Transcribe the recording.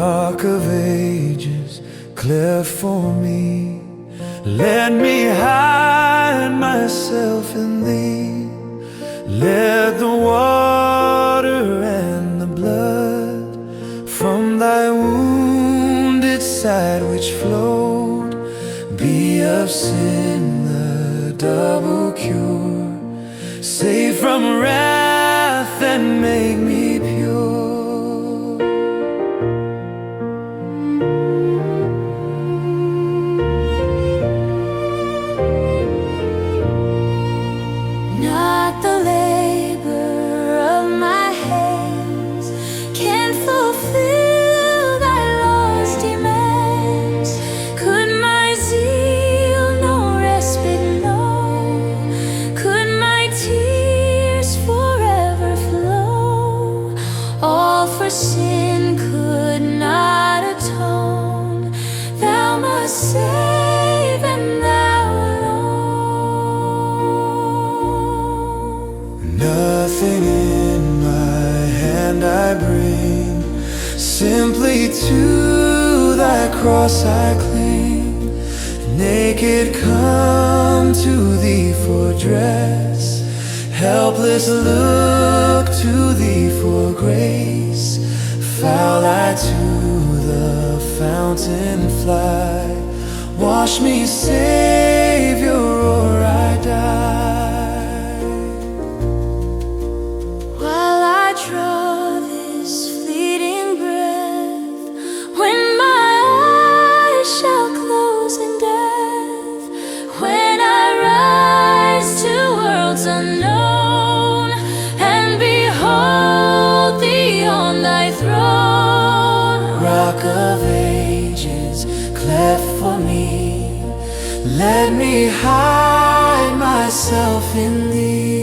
Rock of ages, cleft for me. Let me hide myself in thee. Let the water and the blood from thy wounded side which flowed be of sin the double cure. Save from wrath and make me pure. Not the labor of my hands can fulfill thy law's demands. Could my zeal no respite know? Could my tears forever flow? All for sin could not atone. Thou must save, and thou alone. Nothing in my hand I bring, simply to thy cross I cling. Naked come to thee for dress, helpless look to thee for grace. Foul I to the fountain fly, wash me, Savior, or I die. While I draw this fleeting breath, when my eyes shall close in death, when I rise to worlds unknown and behold thee on thy throne. Rock of ages, cleft for me. Let me hide myself in thee.